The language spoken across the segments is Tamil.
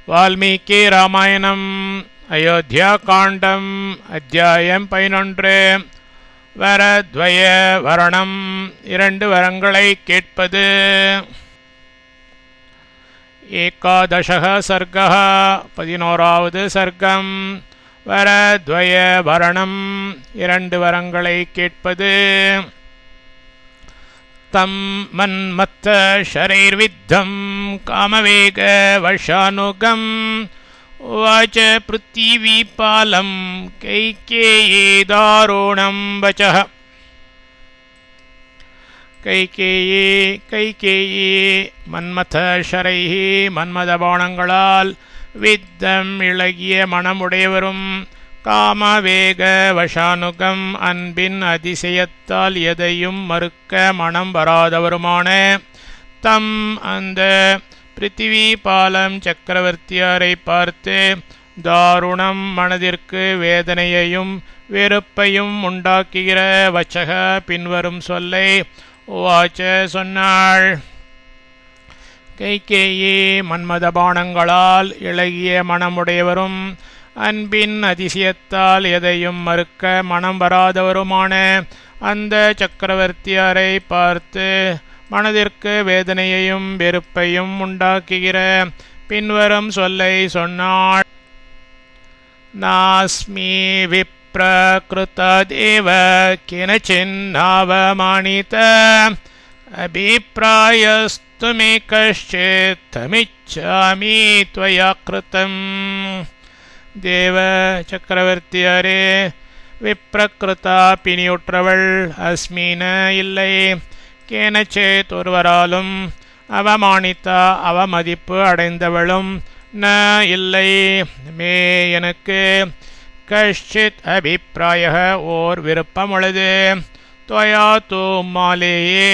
வால்மீகி ராமாயணம் அயோத்தியா காண்டம் அத்தியாயம் 11. வரத்வய வரணம், இரண்டு வரங்களை கேட்பது. ஏகாதசக சர்க்கः, 11வது சர்க்கம். வரத்வய வரணம், இரண்டு வரங்களை கேட்பது. தம் மன்மத்த ஷரைர்வித்தம் காமவேக வஷானுகம் உவாச்ச பிருத்திவீபாலம் கைகேயீ தாருணம் வசः. கைகேயி மன்மத ஷரைஹி, மன்மத பாணங்களால், வித்தம் இளகிய மனமுடையவரும், காமவேக வஷானுகம் அன்பின் அதிசயத்தால் எதையும் மறுக்க மனம் வராதவருமான தம் அந்த பிருத்திவீபாலம் சக்கரவர்த்தியாரை பார்த்து, தாருணம் மனதிற்கு வேதனையையும் வெறுப்பையும் உண்டாக்குகிற வச்சக பின்வரும் சொல்லை உவாச்ச சொன்னாள். கைகேயி மன்மத பாணங்களால் இளகிய மனமுடையவரும், அன்பின் அதிசயத்தால் எதையும் மறுக்க மனம் வராதவருமான அந்த சக்கரவர்த்தியாரை பார்த்து, மனதிற்கு வேதனையையும் வெறுப்பையும் உண்டாக்குகிற பின்வரும் சொல்லை சொன்னாள். நாஸ்மி விப்ரகிருததேவ கினச்சின்னாவமானித அபிப்ராயஸ்து மே கஷ்சித் தமிச்சாமி த்வயா கிருதம். தேவ சக்கரவர்த்தியாரே, விப்ரகிருதா பிணியுற்றவள், அஸ்மீன இல்லை, கேனச்சேத் ஒருவராலும், அவமானித்தா அவமதிப்பு அடைந்தவளும், ந இல்லை, மே எனக்கு, கஷ்சித் அபிப்ராய ஓர் விருப்பம் உள்ளது, துவயா தூ மாலேயே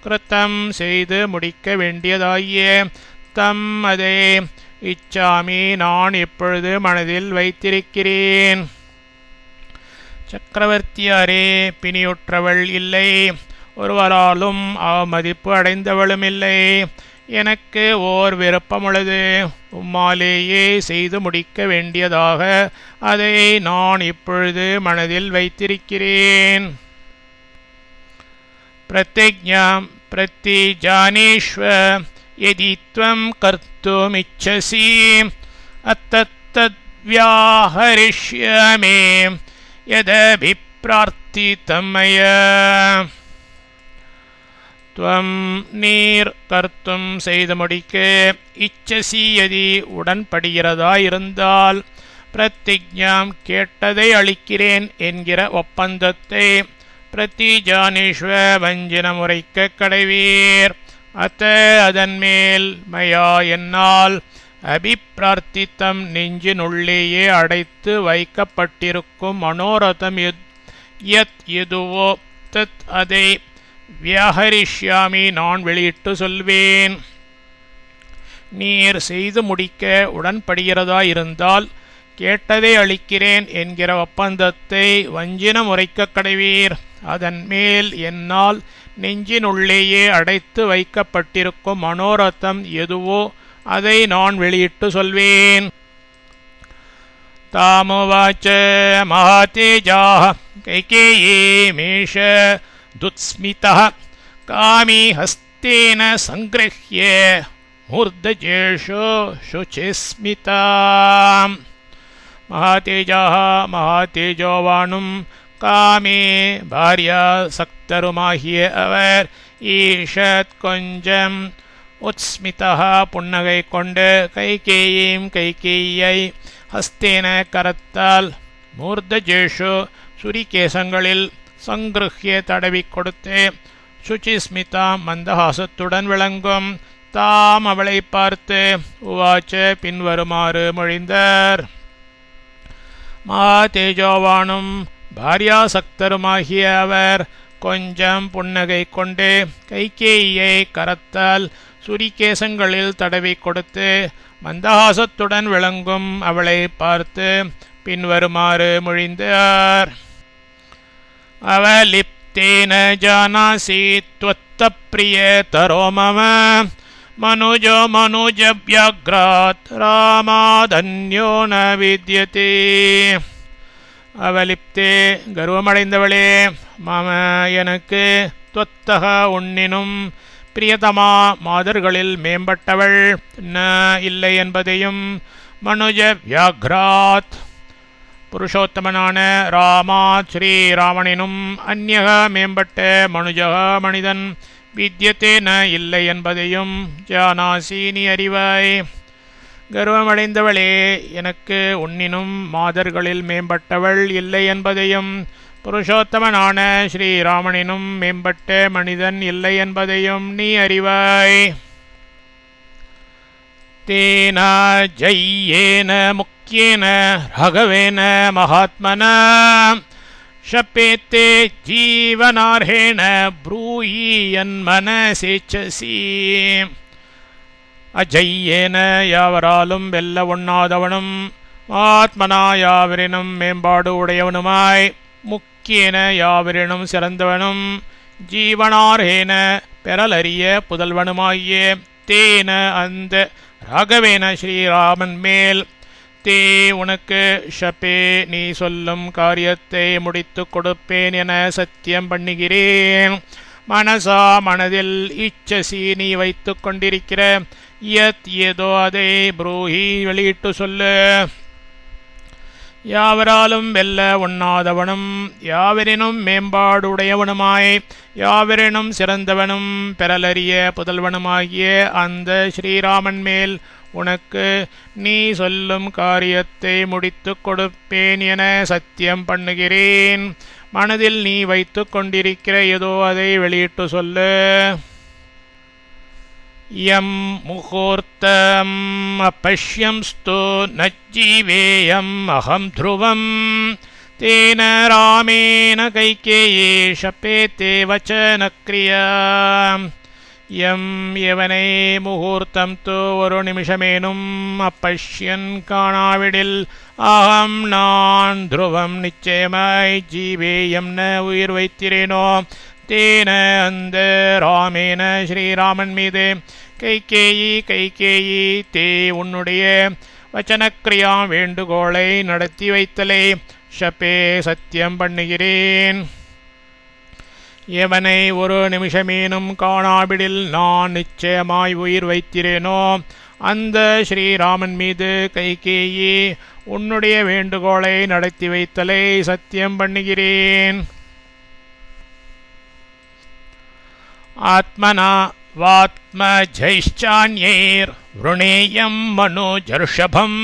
கிருத்தம் செய்து முடிக்க வேண்டியதாகிய தம் அதை இச்சாமி நான் இப்பொழுது மனதில் வைத்திருக்கிறேன். சக்கரவர்த்தியாரே, பிணியுற்றவள் இல்லை, ஒருவராலும் அவமதிப்பு அடைந்தவளும் இல்லை, எனக்கு ஓர் விருப்பம் உள்ளது, உம்மாலேயே செய்து முடிக்க வேண்டியதாக அதை நான் இப்பொழுது மனதில் வைத்திருக்கிறேன். பிரதிஜ்ஞாம் பிரதிஜானீஷ்வ யதி த்வம் கர்த்துமிச்சசி அத்தத்தத் வியாஹரிஷ்யாமி யதபிப்ரார்த்திதம் மயா. துவம் நீர் கர்த்தும் செய்து முடிக்க, இச்சசி யதி உடன்படுகிறதாயிருந்தால், பிரதிஜ்ஞாம் கேட்டதை அளிக்கிறேன் என்கிற ஒப்பந்தத்தை, பிரதிஜானீஸ்வ வஞ்சினம் உரைக்க கடைவீர். அத்த அதன்மேல் மயா என்னால், அபிப்பிரார்த்தித்தம் நெஞ்சினுள்ளேயே அடைத்து வைக்கப்பட்டிருக்கும் மனோரதம் யத் எதுவோ தத் அதை வியாஹரிஷ்யாமி நான் வெளியிட்டு சொல்வேன். நீர் செய்து முடிக்க உடன்படுகிறதாயிருந்தால், கேட்டதை அளிக்கிறேன் என்கிற ஒப்பந்தத்தை வஞ்சினம் உரைக்க கடைவீர். அதன் மேல் என்னால் நெஞ்சினுள்ளேயே அடைத்து வைக்கப்பட்டிருக்கும் மனோரதம் எதுவோ அதை நான் வெளியிட்டு சொல்வேன். தாமுவாச்ச மகாதேஜாः கைகேயீ மேஷ துத்ஸ்மிதः காமி ஹஸ்தேன சங்கிருஹ்ய மூர்தஜேஷோ சுச்சிஸ்மிதாம். மகாதேஜாः மகாதேஜோவானும், காமே பாரியா சக்தருமாகிய அவர், ஈஷத் கொஞ்சம், உத்ஸ்மிதா புன்னகை கொண்டு, கைகேயீம் கைகேயை, ஹஸ்தேன கரத்தால், மூர்தஜேஷு சுரிகேசங்களில், சங்கிருஹ்ய தடவி கொடுத்து, சுச்சிஸ்மிதாம் மந்தஹாசத்துடன் விளங்கும் தாம் அவளை பார்த்து, உவாச்ச பின்வருமாறு மொழிந்தார். மகாதேஜோவானும் பாரியாசக்தருமாகிய அவர் கொஞ்சம் புன்னகை கொண்டு, கைகேயியை கரத்தால் சுரிகேசங்களில் தடவி கொடுத்து, மந்தஹாசத்துடன் விளங்கும் அவளை பார்த்து பின்வருமாறு மொழிந்தார். அவலிப்தேன ஜானாசி த்வத்த பிரியதரோ மம மனுஜோ மனுஜவ்யாக்ராத் ராமாதன்யோ ந வித்யதே. அவலிப்தே கர்வமடைந்தவளே, மம எனக்கு துவத்தக உன்னினும் பிரியதமா மாதர்களில் மேம்பட்டவள் ந இல்லை என்பதையும், மனுஜ வியாக்ராத் புருஷோத்தமனான ராமாத் ஸ்ரீராமனினும் அந்யக மேம்பட்ட மனுஜக மனிதன் வித்யத்தே ந இல்லை என்பதையும் ஜானாசி நீ அறிவாய். கர்வமடைந்தவளே, எனக்கு உன்னினும் மாதர்களில் மேம்பட்டவள் இல்லை என்பதையும் புருஷோத்தமனான ஸ்ரீராமனினும் மேம்பட்ட மனிதன் இல்லை என்பதையும் நீ அறிவாய். தேன ஜய்யேன முக்கியேன ராகவேன மகாத்மனா ஷப்பேத்தே ஜீவனார்ஹேண ப்ரூயி யன்மனசேச்சசி. அஜய்யேன யாவராலும் வெல்ல ஒண்ணாதவனும், ஆத்மனா யாவரினும் மேம்பாடு உடையவனுமாய், முக்கியன யாவரினும் சிறந்தவனும், ஜீவனார்ஹேன பெறலறிய புதல்வனுமாகிய தேன அந்த ராகவேன ஸ்ரீராமன் மேல் தே உனக்கு ஷபே நீ சொல்லும் காரியத்தை முடித்து கொடுப்பேன் என சத்தியம் பண்ணுகிறேன். மனசா மனதில் இச்சசி நீ வைத்து கொண்டிருக்கிற யத் ஏதோ அதை ப்ரூஹி வெளியிட்டு சொல்லு. யாவராலும் வெல்ல ஒண்ணாதவனும், யாவரினும் மேம்பாடுடையவனுமாய், யாவரினும் சிறந்தவனும், பெறலறிய புதல்வனுமாகிய அந்த ஸ்ரீராமன் மேல் உனக்கு நீ சொல்லும் காரியத்தை முடித்து கொடுப்பேன் என சத்தியம் பண்ணுகிறேன். மனதில் நீ வைத்து கொண்டிருக்கிற ஏதோ அதை வெளியிட்டு சொல்லு. யம் முகூர்த்தம் அப்பஷ்யம்ஸ்து நஜ்ஜீவேயம் அகம் த்ருவம் தேன ராமேன கைகேயி ஷபேதே வச்சனக்ரியா. யம் எவனை முகூர்த்தம் தோ ஒரு நிமிஷமேனும் அப்பஷ்யன் காணாவிடில் அகம் நான் த்ருவம் நிச்சயமாய் ஜீவேயம் ந உயிர் வைத்திரேனோ தேன அந்த ராமேன ஸ்ரீராமன் மீது கைகேயி தே உன்னுடைய வச்சனக்கிரியா வேண்டுகோளை நடத்தி வைத்தலே ஷபே சத்தியம் பண்ணுகிறேன். எவனை ஒரு நிமிஷமேனும் காணாவிடில் நான் நிச்சயமாய் உயிர் வைத்திரேனோ அந்த ஸ்ரீராமன் மீது கைகேயி உன்னுடைய வேண்டுகோளை நடத்தி வைத்தலை சத்தியம் பண்ணுகிறேன். ஆத்மனா வாத்மஜைஷ்சான்யைர் வ்ருணேயம் மனோஜர்ஷபம்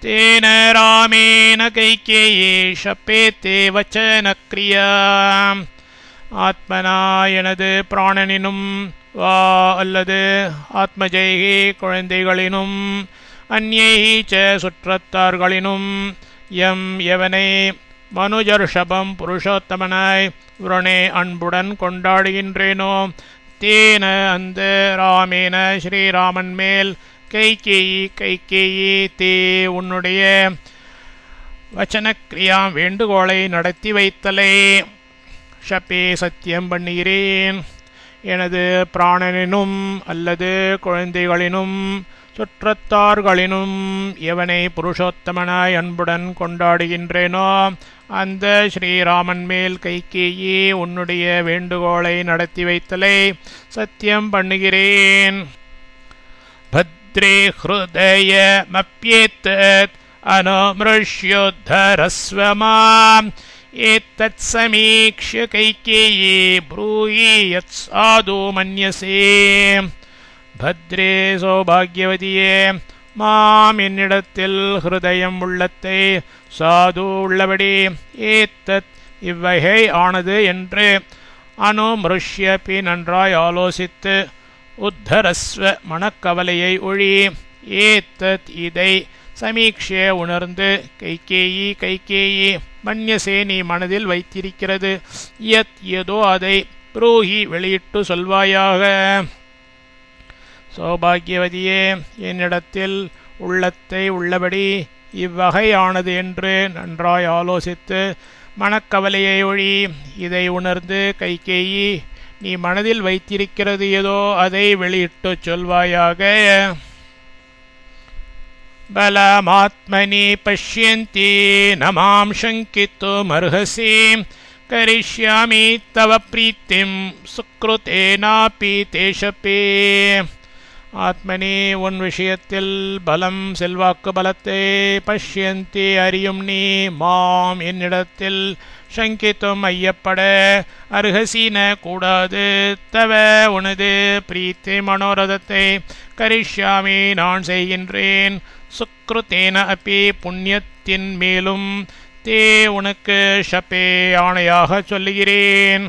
தேன ராமேன கைகேயி ஷபேதே வச்சனக்ரியா. ஆத்மனா எனது பிராணனினும் வா அல்லது ஆத்மஜைகி குழந்தைகளினும் அந்யைஹி ச சுற்றத்தார்களினும் யம் எவனை மனுஜர்ஷபம் புருஷோத்தமனாய் வ்ருணே அன்புடன் கொண்டாடுகின்றேனோ தேன அந்த ராமேன ஸ்ரீராமன் மேல் கைகேயி தே உன்னுடைய வச்சனக்கிரியா வேண்டுகோளை நடத்தி வைத்தலே ஷபே சத்தியம் பண்ணுகிறேன். எனது பிராணனினும் அல்லது குழந்தைகளினும் சுற்றத்தார்களினும் எவனை புருஷோத்தமனாய் அன்புடன் கொண்டாடுகின்றேனோ அந்த ஸ்ரீராமன் மேல் கைகேயி உன்னுடைய வேண்டுகோளை நடத்தி வைத்தலை சத்தியம் பண்ணுகிறேன். பத்ரே ஹ்ருதய மப்யேத்தத் அனுமிருஷ்யோத்தரஸ்வமாம் ஏத்தத் சமீக்ஷ்ய கைகேயி ப்ரூயி யத் சாது மன்யசே. பத்ரே சௌபாகியவதியே, மாம் என்னிடத்தில் ஹிருதயம் உள்ளத்தை சாது உள்ளபடி ஏத்தத் இவ்வகை ஆனது என்று அனுமிருஷ்ய பி நன்றாய் ஆலோசித்து உத்தரஸ்வ மனக்கவலையை ஒழி ஏத்தத் இதை சமீக்ஷே உணர்ந்து கைகேயி மன்யசே நீ மனதில் வைத்திருக்கிறது யத் ஏதோ அதை ப்ரூஹி வெளியிட்டு சொல்வாயாக. சௌபாகியவதியே, என்னிடத்தில் உள்ளத்தை உள்ளபடி இவ்வகையானது என்று நன்றாய் ஆலோசித்து மனக்கவலையை ஒழி இதை உணர்ந்து கைகேயி நீ மனதில் வைத்திருக்கிறது ஏதோ அதை வெளியிட்டுச் சொல்வாயாக. பலமாத்மனி பஷ்யந்தி நமாம் சங்கித்துமர்ஹசி கரிஷ்யாமி தவ பிரீத்திம் சுக்ருதேனாபி தேஷபே. ஆத்மனி உன் விஷயத்தில் பலம் செல்வாக்கு பலத்தை பஷ்யந்தி அறியும் நீ மாம் என்னிடத்தில் சங்கித்தும் ஐயப்பட அருகசீன கூடாது தவ உனது பிரீத்தி மனோரதத்தை கரிஷ்யாமி நான் செய்கின்றேன் சுக்ருதேன அப்பி புண்ணியத்தின் மேலும் தே உனக்கு ஷபே ஆணையாக சொல்லுகிறேன்.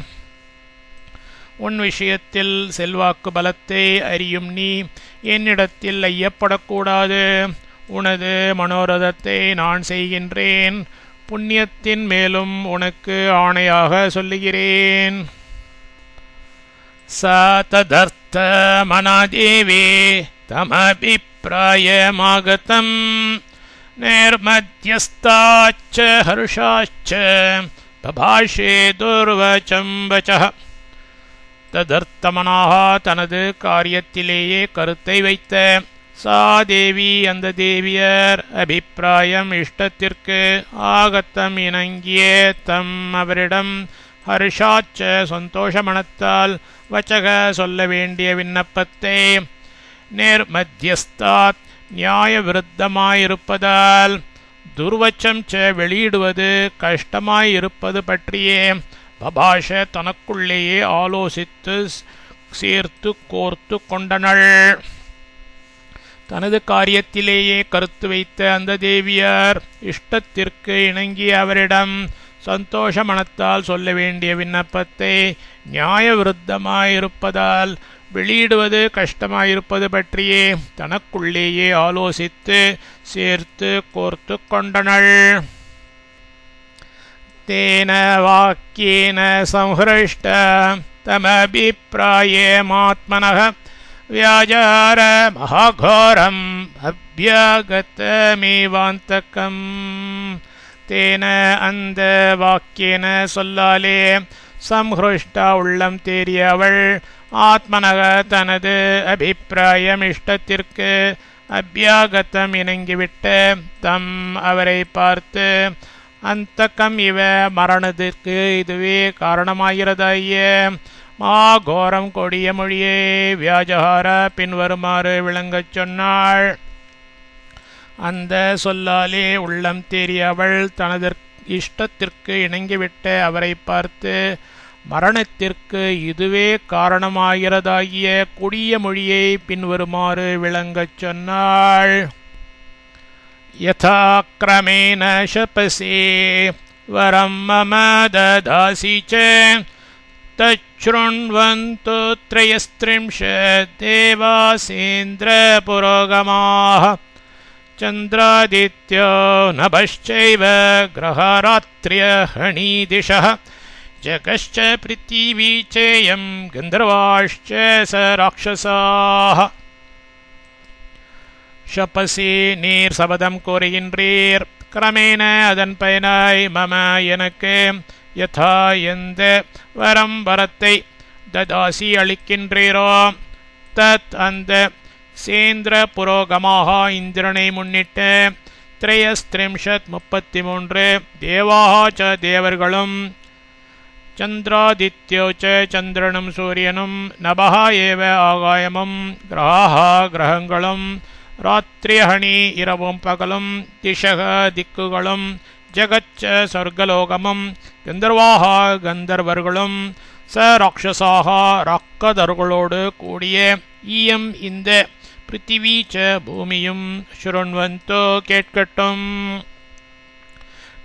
உன் விஷயத்தில் செல்வாக்கு பலத்தை அறியும் நீ என்னிடத்தில் ஐயப்படக்கூடாது. உனது மனோரதத்தை நான் செய்கின்றேன் புண்ணியத்தின் மேலும் உனக்கு ஆணையாக சொல்லுகிறேன். ச ததர்த்த மனாதேவே தமபிப்ராயமாகதம் நிர்மத்யஸ்தாச்ச ஹர்ஷாச்ச பபாஷே துர்வசம் வசः. ததர்த்தமனாக தனது காரியத்திலேயே கருத்தை வைத்த சாதேவி அந்த தேவியர் அபிப்பிராயம் இஷ்டத்திற்கு ஆகத்தம் இணங்கிய தம் அவரிடம் ஹர்ஷாச்ச சந்தோஷ மனத்தால் வச்சக சொல்ல வேண்டிய விண்ணப்பத்தை நிர்மத்யஸ்தாத் நியாய விருத்தமாயிருப்பதால் துர்வச்சம் ச வெளியிடுவது கஷ்டமாயிருப்பது பற்றியே பபாஷ தனக்குள்ளேயே ஆலோசித்து சேர்த்து கோர்த்து கொண்டனள். தனது காரியத்திலேயே கருத்து வைத்த அந்த தேவியார் இஷ்டத்திற்கு இணங்கிய அவரிடம் சந்தோஷ மனத்தால் சொல்ல வேண்டிய விண்ணப்பத்தை நியாய விருத்தமாயிருப்பதால் வெளியிடுவது கஷ்டமாயிருப்பது பற்றியே தனக்குள்ளேயே ஆலோசித்து சேர்த்து கோர்த்து கொண்டனள். தேன வாக்கியேன சம்ஹ்ருஷ்ட தமபிப்ராயமாத்மனः வியாஜார மகாகோரம் அப்யகதமேவாந்தகம். தேன அந்த வாக்கியன சொல்லாலே சம்ஹ்ருஷ்டா உள்ளம் தேறிய அவள் ஆத்மனக தனது அபிப்பிராயம் இஷ்டத்திற்கு அபியாகத்தம் இணங்கிவிட்ட தம் அவரை பார்த்து அந்தகம் இவ மரணத்திற்கு இதுவே காரணமாகிறதாய மாகோரம் கொடிய மொழியை வியாஜகார பின்வருமாறு விளங்கச் சொன்னாள். அந்த சொல்லாலே உள்ளம் தேறிய அவள் தனது இஷ்டத்திற்கு இணங்கிவிட்ட அவரை பார்த்து மரணத்திற்கு இதுவே காரணமாகிறதாகிய கொடிய மொழியை பின்வருமாறு விளங்கச் சொன்னாள். யதா க்ரமேண ஷபசே வரம் மம ததாசி ச தச்ருண்வந்து த்ரயஸ்த்ரிம்ஷத் தேவாசேந்திர புரோகமாः சந்திராதித்யோ நபश्चैव கிரஹராத்ர்யஹணி திஷः ஜகश्च பிருத்திவி சேயம் கந்தர்வாश्च ச ராட்சசாः. ஷபசி நீர் சபதம் கூறுகின்றீர், கிரமேண அதன் பயனாய் மம எனக்கு யதா எந்த வரம் வரத்தை ததாசி அளிக்கின்றீரோ தத் அந்த சேந்திர புரோகமாக இந்திரனை முன்னிட்டு த்ரயஸ்த்ரிம்ஷத் 33 தேவாக ச தேவர்களும் சந்திராதித்யோ ச சந்திரனும் சூரியனும் நபஹ ஏவ ஆகாயமும் கிரஹாः கிரகங்களும் ராத்ரியஹணி இரவும் பகலும் திஷக திக்குகளும் ஜகச்ச சொர்க்கலோகமும் கந்தர்வாக கந்தர்வர்களும் ச ராட்சசாக ராக்கதர்களோடு கூடிய ஈயம் இந்த பிருத்திவி ச பூமியும் ஸ்ருண்வந்தோ கேட்கட்டும்.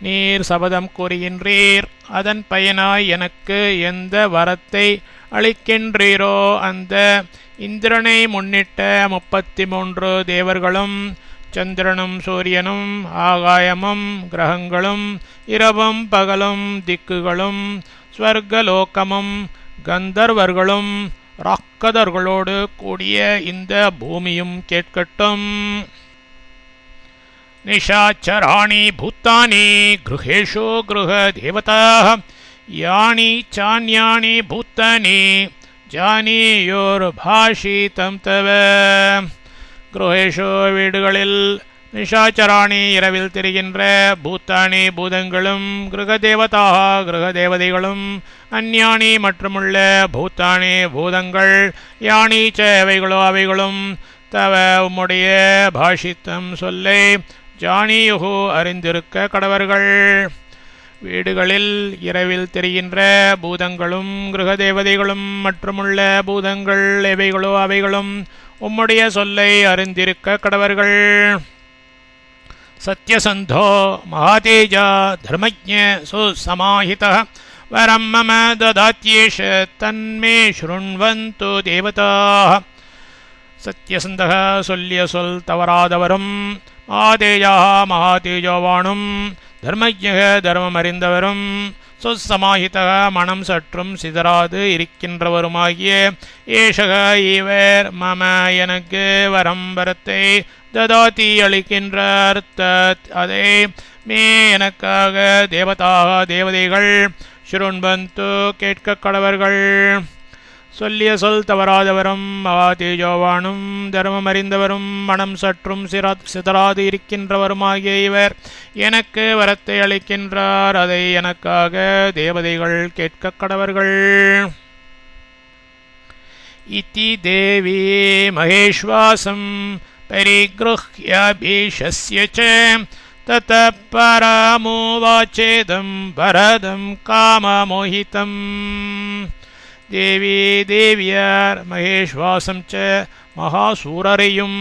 நீர் சபதம் கூறுகின்றீர், அதன் பயனாய் எனக்கு எந்த வரத்தை அளிக்கின்றீரோ அந்த இந்திரனை முன்னிட்ட 33 தேவர்களும் சந்திரனும் சூரியனும் ஆகாயமும் கிரகங்களும் இரவும் பகலும் திக்குகளும் ஸ்வர்கலோகமும் கந்தர்வர்களும் ராக்கதர்களோடு கூடிய இந்த பூமியும் கேட்கட்டும். நிஷாச்சராணி பூத்தானி கிருஹேஷு கிருஹ தேவதாः யானி சான்யானி பூத்தானி ஜானியோர்பாஷிதம் தவ. குருஹேஷு வீடுகளில், நிஷாச்சராணி இரவில் திரிகின்ற, பூத்தானி பூதங்களும், கிருகதேவதா கிருகதேவதைகளும், அந்யானி மற்றுமுள்ள பூத்தானி பூதங்கள், யானி ச அவைகளோ அவைகளும், தவ உம்முடைய பாஷித்தம் சொல்லை, ஜானியுகு அறிந்திருக்க கடவர்கள். வீடுகளில் இரவில் தெரிகின்ற பூதங்களும், கிருகதேவதைகளும், மற்றுமுள்ள பூதங்கள் எவைகளோ அவைகளும் உம்முடைய சொல்லை அறிந்திருக்க கடவர்கள். சத்யசந்தோ மகாதேஜா தர்மஜ்ஞ சுசமாஹிதः வரம் மம ததாத்யேஷ தன்மே ஸ்ருண்வந்து தேவதாः. சத்யசந்தக சொல்லிய சொல் தவறாதவரும், மகாதேஜா மகாதேஜோவானும், தர்மஜ்ஞக தர்மம் அறிந்தவரும், சுசமாஹிதக மனம் சற்றும் சிதறாது இருக்கின்றவருமாகிய ஏஷக இவர் மம எனக்கு வரம் வரத்தை ததாதி அளிக்கின்றார் தத் அதை மே எனக்காக தேவதாக தேவதைகள் ஸ்ருண்வந்து கேட்க கடவர்கள். சொல்லிய சொல் தவறாதவரும், மகாதேஜோவானும், தர்மம் அறிந்தவரும், மனம் சற்றும் சிதறாது இருக்கின்றவருமாகிய இவர் எனக்கு வரத்தை அளிக்கின்றார், அதை எனக்காக தேவதைகள் கேட்க கடவர்கள். இதி தேவி மகேஸ்வாசம் பரிக்ருஹ்யாபீஷஸ்ய ச ததः பரமுவாச்சேதம் வரதம் காமமோஹிதம். தேவி தேவியார் மகேஸ்வாசம் ச மகாசூரரையும்,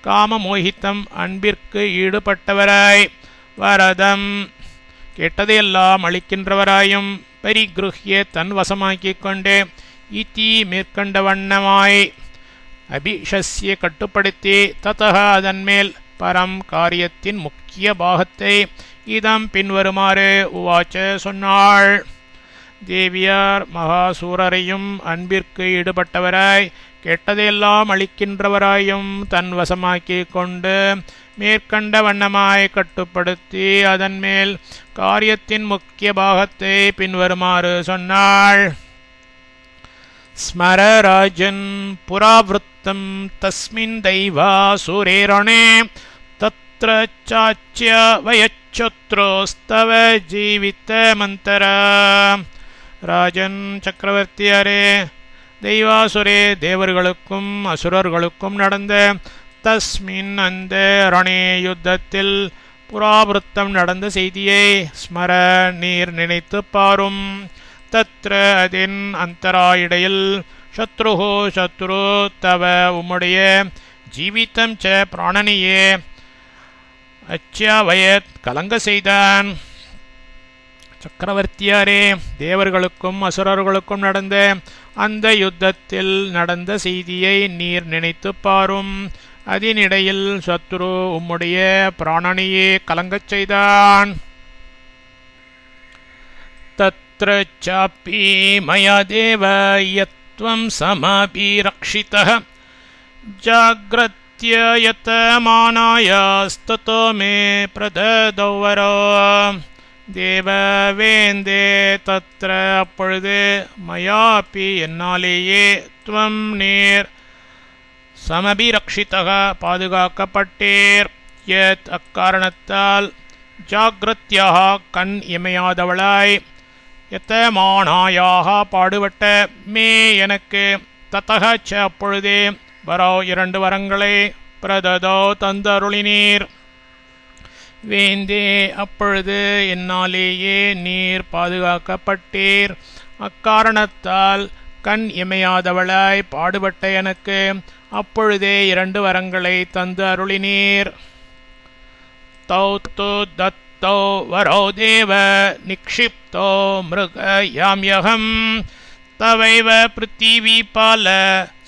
காமமோஹித்தம் அன்பிற்கு ஈடுபட்டவராய், வரதம் கேட்டதையெல்லாம் அளிக்கின்றவராயும், பரிக்ருஹ்ய தன் வசமாக்கிக் கொண்டு, இதி மேற்கண்ட வண்ணமாய், அபிஷஸ்ய கட்டுப்படுத்தி, ததः அதன்மேல், பரம் காரியத்தின் முக்கிய பாகத்தை, இதம் பின்வருமாறு உவாச்ச சொன்னாள். தேவியார் மகாசூரரையும் அன்பிற்கு ஈடுபட்டவராய், கேட்டதையெல்லாம் அளிக்கின்றவராயும் தன் வசமாக்கிக் கொண்டு, மேற்கண்ட வண்ணமாய் கட்டுப்படுத்தி, அதன்மேல் காரியத்தின் முக்கிய பாகத்தை பின்வருமாறு சொன்னாள். ஸ்மர ராஜன் புராவிருத்தம் தஸ்மின் தைவாசுரேரணே தத்ர சாச்ய வயச்சத்ரோஸ்தவ ஜீவித மந்தரா. ராஜன் சக்கரவர்த்தியாரே, தெய்வாசுரே தேவர்களுக்கும் அசுரர்களுக்கும் நடந்த தஸ்மின் அந்த ரணே யுத்தத்தில் புராவிருத்தம் நடந்த செய்தியை ஸ்மர நீர் நினைத்து பாரும். தத்ர அதின் அந்தராயிடையில் சத்ருஹோ சத்ரு தவ உம்முடைய ஜீவிதம் ச பிராணனியே அச்சாவயத் கலங்க செய்தான். சக்கரவர்த்தியாரே, தேவர்களுக்கும் அசுரர்களுக்கும் நடந்த அந்த யுத்தத்தில் நடந்த செய்தியை நீர் நினைத்து பாரும். அதனிடையில் சத்ரு உம்முடைய பிராணனியே கலங்கச் செய்தான். தத்ர சாப்பி மயா தேவ யத்வம் சமபிரக்ஷிதः ஜாக்ரத்ய யதமானாயஸ்ததோ மே பிரததௌ வரோ. தேவவேந்தே தத்ர அப்பொழுது, மயாபி என்னாலேயே, துவம் நீர், சமபிரக்ஷிதக பாதுகாக்கப்பட்டீர், யத் அக்காரணத்தால், ஜாக்ரத்யாக கண் இமையாதவளாய், யதமானாயாக பாடுபட்ட, மே எனக்கு, ததக ச அப்பொழுதே, வரோ இரண்டு வரங்களை, பிரததோ தந்தருளினீர். வேந்தே அப்பொழுது என்னாலேயே நீர் பாதுகாக்கப்பட்டீர், அக்காரணத்தால் கண் இமையாதவளாய் பாடுபட்ட எனக்கு அப்பொழுதே இரண்டு வரங்களை தந்து அருளினீர். தௌ து தத்தோ வரோ தேவ நிக்ஷிப்தோ மிருகயாம்யகம் தவைவ பிருத்திவிபால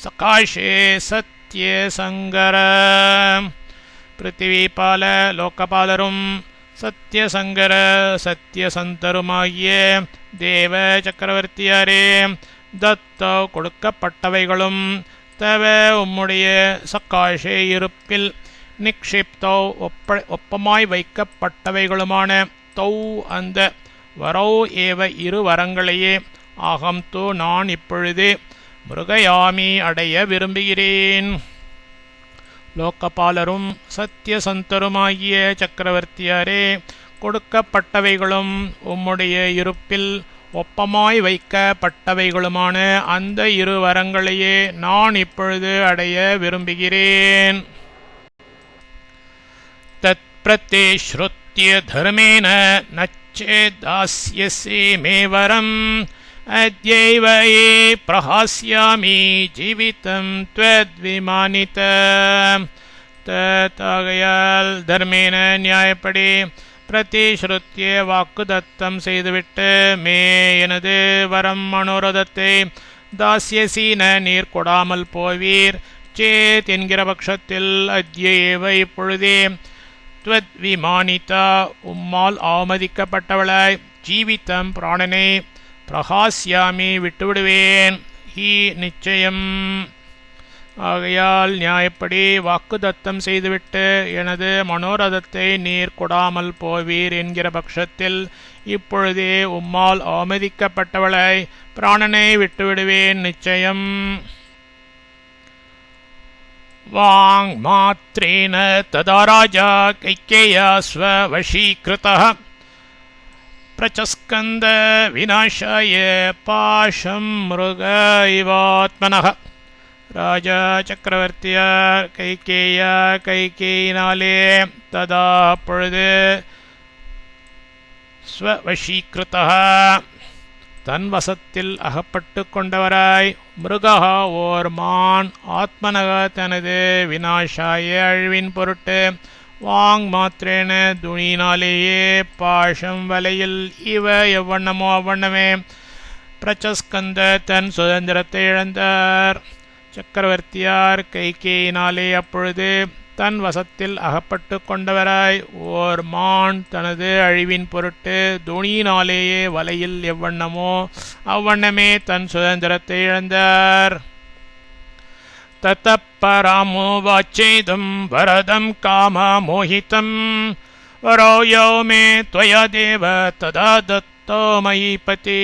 சகாஷே சத்ய சங்கர. பிருத்திவிபால லோகபாலரும் சத்யசங்கர சத்யசந்தருமாகிய தேவ சக்கரவர்த்தியாரே, தத்தோ கொடுக்கப்பட்டவைகளும், தவ உம்முடைய சக்காஷே இருப்பில், நிக்ஷிப்தோ ஒப்பமாய் வைக்கப்பட்டவைகளுமான, தௌ அந்த வரௌ ஏவ இரு வரங்களையே அகம் தோ நான் இப்பொழுது மிருகயாமி அடைய விரும்புகிறேன். லோகபாலரும் சத்தியசந்தருமாகிய சக்கரவர்த்தியாரே, கொடுக்கப்பட்டவைகளும் உம்முடைய இருப்பில் ஒப்பமாய் வைக்கப்பட்டவைகளுமான அந்த இரு வரங்களையே நான் இப்பொழுது அடைய விரும்புகிறேன். தத் பிரத்தே ஸ்ருத்ய தர்மேன நச்சேதாஸ்யசி மே வரம் அத்யைவ ஏ பிரஹாஸ்யாமி ஜீவிதம் த்வத்விமானித. ஆகையால் தர்மேன நியாயப்படி பிரதிஸ்ருத்திய வாக்கு தத்தம் செய்துவிட்டு மே எனது வரம் மனோரதத்தை தாஸ்யசீன நீர் கொடாமல் போவீர் சேத் என்கிற பட்சத்தில் அத்யேவ இப்பொழுதே த்வத்விமானிதா உம்மால் அவமதிக்கப்பட்டவளாய் ஜீவிதம் பிராணனை பிரகாசியாமி விட்டுவிடுவேன். ஹி நிச்சயம். ஆகையால் நியாயப்படி வாக்கு தத்தம் செய்துவிட்டு எனது மனோரதத்தை நீர் கொடாமல் போவீர் என்கிற பட்சத்தில் இப்பொழுதே உம்மால் அவமதிக்கப்பட்டவளை பிராணனை விட்டுவிடுவேன் நிச்சயம். வாங் மாத்ரேன ததா ராஜா கைகேயா ஸ்வவஷீக்ருதः பிரச்சஸ்கந்த விநாசாய பாஷம் மிருக இவாத்மனः. ராஜா சக்கரவர்த்தியார் கைகேயினாலே ததா அப்பொழுது ஸ்வவஷீக்ருதா தன் வசத்தில் அகப்பட்டு கொண்டவராய் மிருகா ஓர் மான் ஆத்மனக தனது விநாசாய அழிவின் பொருட்டு வாங் மாத்திரேன துணியினாலேயே பாஷம் வலையில் இவ எவ்வண்ணமோ அவ்வண்ணமே பிரச்சஸ்கந்த தன் சுதந்திரத்தை இழந்தார். சக்கரவர்த்தியார் கைகேயினாலே அப்பொழுது தன் வசத்தில் அகப்பட்டு கொண்டவராய் ஓர் மான் தனது அழிவின் பொருட்டு துணியினாலேயே வலையில் எவ்வண்ணமோ அவ்வண்ணமே தன் சுதந்திரத்தை இழந்தார். தத்தப்பராமோ வாச்சேதம் வரதம் காம மோஹிதம் வரோ யோ மே த்வயா தேவ ததா தத்தோ மயீபதே.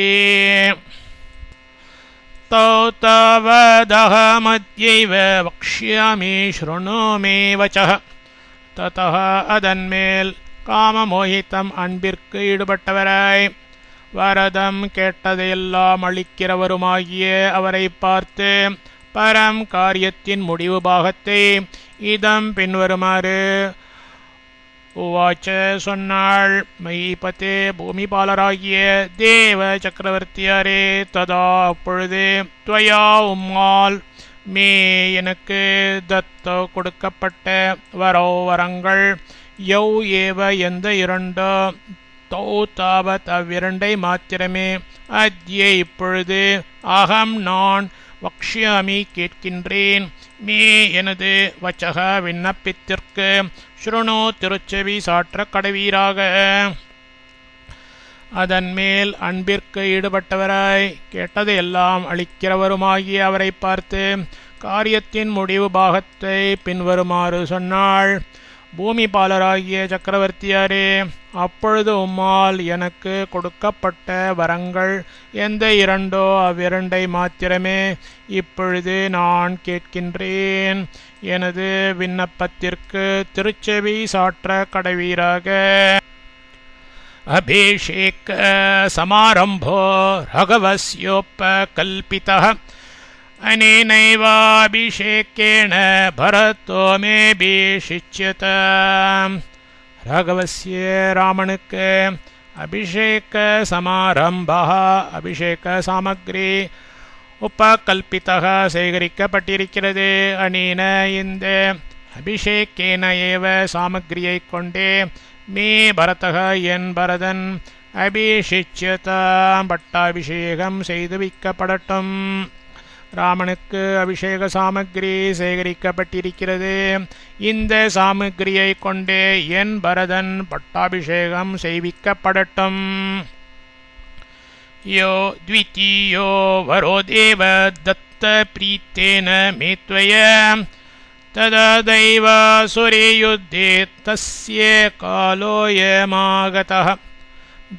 தவதஹமத்யைவ வக்ஷ்யாமி ஸ்ருணு மே வசः. ததः அதன்மேல் காமமோகிதம் அன்பிற்கு ஈடுபட்டவராய் வரதம் கேட்டதையெல்லாம் அளிக்கிறவருமாகிய அவரை பார்த்து பரம் காரியத்தின் முடிவு பாகத்தை இதம் பின்வருமாறு உவாச்ச சொன்னாள். மயீபதே பூமிபாலராகிய தேவ சக்கரவர்த்தியாரே, ததா அப்பொழுது துவயா உம்மால் மே எனக்கு தத்தோ கொடுக்கப்பட்ட வரோ வரங்கள் யௌ ஏவ எந்த இரண்டோ தௌ தாவத் அவ்விரண்டை மாத்திரமே அத்ய இப்பொழுது அகம் நான் வக்ஷ்யாமி கேட்கின்றேன் மே எனது வச்சக விண்ணப்பத்திற்கு ஸ்ருணு திருச்செவி சாற்ற கடவீராக. அதன்மேல் அன்பிற்கு ஈடுபட்டவராய் கேட்டதையெல்லாம் அளிக்கிறவருமாகிய அவரை பார்த்து காரியத்தின் முடிவு பாகத்தை பின்வருமாறு சொன்னாள். பூமிபாலராகிய சக்கரவர்த்தியாரே, அப்பொழுது உம்மால் எனக்கு கொடுக்கப்பட்ட வரங்கள் எந்த இரண்டோ அவ்விரண்டை மாத்திரமே இப்பொழுது நான் கேட்கின்றேன். எனது விண்ணப்பத்திற்கு திருச்செவி சாற்ற கடவீராக. அபிஷேக சமாரம்போ ரகவஸ்யோபகல்பிதः அனேனைவாபிஷேகேன பரதோ மேபிஷிச்யத. ராகவஸ்ய ராமனுக்கு அபிஷேக சமாரம்பா அபிஷேக சாமக்ரி உபகல்பிதः சேகரிக்கப்பட்டிருக்கிறது. அனேன இந்த அபிஷேகேன ஏவ சாமக்ரியை கொண்டே மே பரதः என் பரதன் அபிஷிச்யதாம் பட்டாபிஷேகம் செய்து வைக்கப்படட்டும். ராமனுக்கு அபிஷேக சாமக்ரி சேகரிக்கப்பட்டிருக்கிறது. இந்த சாமக்ரியை கொண்டே என் பரதன் பட்டாபிஷேகம் செய்விக்கப்படட்டும். யோ த்விதீயோ வரோ தேவ தத்த பிரீத்தேன மேத்வய ததா தைவாசுரே யுத்தே தஸ்ய காலோயமாகதः.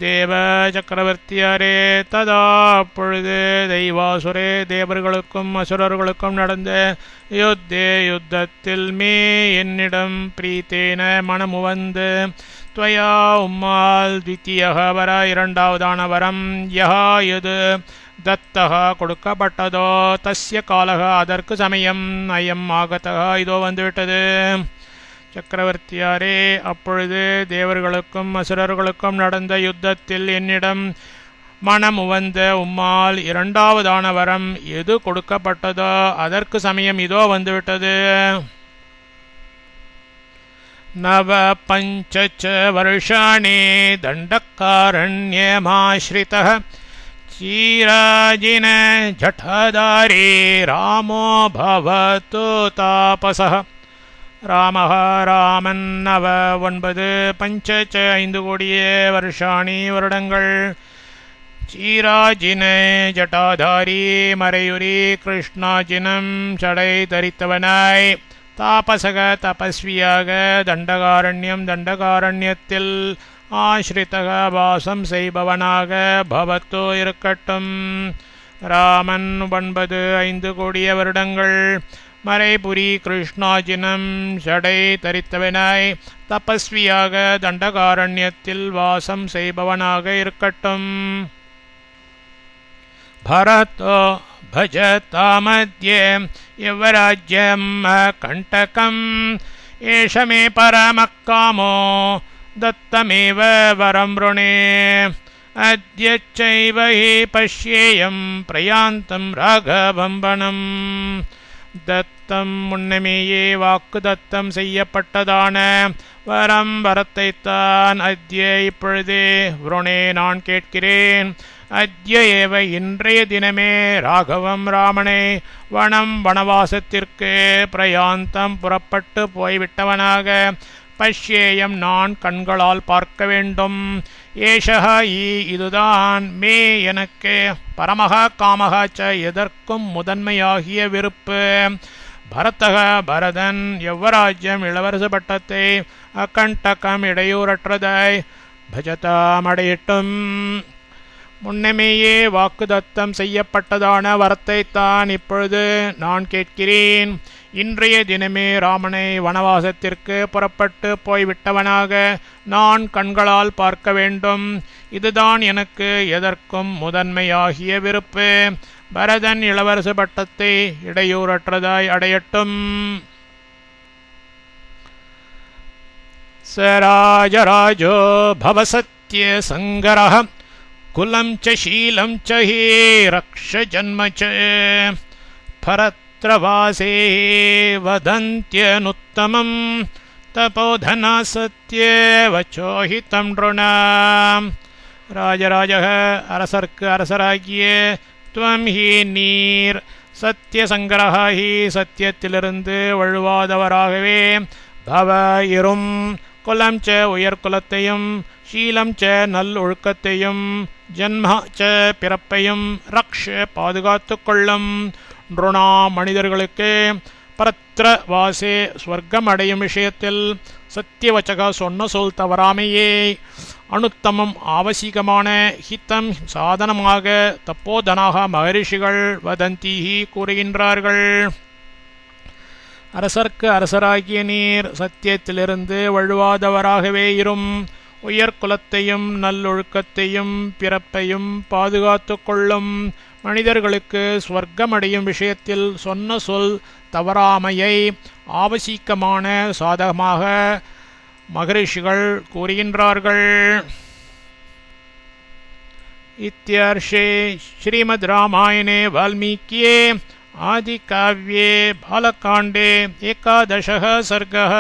தேவ சக்கரவர்த்தியாரே ததா அப்பொழுது தெய்வாசுரே தேவர்களுக்கும் அசுரர்களுக்கும் நடந்த யுத்தத்தில் மே என்னிடம் பிரீத்தேன மனமுவந்து துவயா உம்மால் த்விதீயக வர இரண்டாவதான வரம் யஹா எது தத்தக கொடுக்கப்பட்டதோ தஸ்ய காலக அதற்கு சமயம் அயம் ஆகதக இதோ வந்துவிட்டது. சக்கரவர்த்தியாரே அப்பொழுது தேவர்களுக்கும் அசுரர்களுக்கும் நடந்த யுத்தத்தில் என்னிடம் மனமுவந்த உம்மால் இரண்டாவதான வரம் எது கொடுக்கப்பட்டதோ அதற்கு சமயம் இதோ வந்துவிட்டது. நவ பஞ்ச வருஷாணி தண்டகாரண்யமாஸ்ரிதः சீராஜின ஜடதாரி ராமோ பவது தாபசः. ராமஹ ராமன் நவ 9 பஞ்ச 5 கோடியே வருஷாணி வருடங்கள் சீராஜின ஜட்டாதாரி மறையுரி கிருஷ்ணாஜினம் சடை தரித்தவனாய் தாபசக தபஸ்வியாக தண்டகாரண்யத்தில் ஆஸ்ரிதக வாசம் செய்பவனாக பவத்தோ இருக்கட்டும். ராமன் 9 5 கோடிய வருடங்கள் மறைபுரி கிருஷ்ணாஜினம் சடை தரித்தவனாய் தபஸ்வியாக தண்டகாரண்யத்தில் வாசம் செய்பவனாக இருக்கட்டும். பரதோ பஜதாமத்யே யவராஜ்யம் கண்டகம் ஏஷ மே பரமக்காமோ தத்தமேவ வரம் ருணே அத்யச்சைவ ஹி பஷ்யேயம் பிரயாந்தம் ராகவம் வனம். தத்தம் முன்னமேயே வாக்கு தத்தம் செய்யப்பட்டதான வரம் வரத்தைத்தான் அத்ய இப்பொழுதே வ்ருணே நான் கேட்கிறேன். அத்ய ஏவ இன்றைய தினமே ராகவம் ராமனை வனம் வனவாசத்திற்கு பிரயாந்தம் புறப்பட்டு போய்விட்டவனாக பஷ்யேயம் நான் கண்களால் பார்க்க வேண்டும். ஏஷக இதுதான் மே எனக்கு பரமக காமக ச எதற்கும் முதன்மையாகிய விருப்பு. பரதக பரதன் யவராஜ்யம் இளவரசு பட்டத்தை அகண்டகம் இடையூறற்றதாய் பஜதாம் அடையிட்டும். முன்னமேயே வாக்குதத்தம் செய்யப்பட்டதான வரத்தைத்தான் இப்பொழுது நான் கேட்கிறேன். இன்றைய தினமே ராமனை வனவாசத்திற்கு புறப்பட்டு போய்விட்டவனாக நான் கண்களால் பார்க்க வேண்டும். இதுதான் எனக்கு எதற்கும் முதன்மையாகிய விருப்பு. பரதன் இளவரசு பட்டத்தை இடையூறற்றதாய் அடையட்டும். ச ராஜராஜோ பவசத்ய சங்கரஹ குலம் ச சீலம் ச ஹி ரக்ஷ ஜன்ம ச பரத்ரவாசே வதந்த்யனுத்தமம் தபோதன சத்ய வச்சோஹிதம் ருணாம். ராஜராஜக அரசர்க்கு அரசராகிய துவம் ஹி நீர் சத்தியசங்கரஹ ஹி சத்தியத்திலிருந்து வழுவாதவராகவே பவ இரும் குலம் ச உயர்குலத்தையும் சீலம் ச நல் ஒழுக்கத்தையும் ஜன்ம ச பிறப்பையும் ரக்ஷ பாதுகாத்து கொள்ளும். நృணா மனிதர்களுக்கு பரத்ரவாசே ஸ்வர்க்கம் அடையும் விஷயத்தில் சத்தியவச்சக சொன்ன சொல் தவறாமையே அனுத்தமம் ஆவசிகமான ஹிதம் சாதனமாக தப்போதனாக மகரிஷிகள் வதந்திஹி கூறுகின்றார்கள். அரசர்க்கு அரசராகிய நீர் சத்தியத்திலிருந்து வழுவாதவராகவே இரும். உயர்குலத்தையும் நல்லொழுக்கத்தையும் பிறப்பையும் பாதுகாத்து கொள்ளும். மனிதர்களுக்கு ஸ்வர்க்கமடையும் விஷயத்தில் சொன்ன சொல் தவறாமையை ஆவசிக்கமான சாதகமாக மகரிஷிகள் கூறுகின்றார்கள். இத்யர்ஷே ஸ்ரீமத் ராமாயணே வால்மீகியே ஆதிகாவ்யே பாலகாண்டே 11 सर्गः.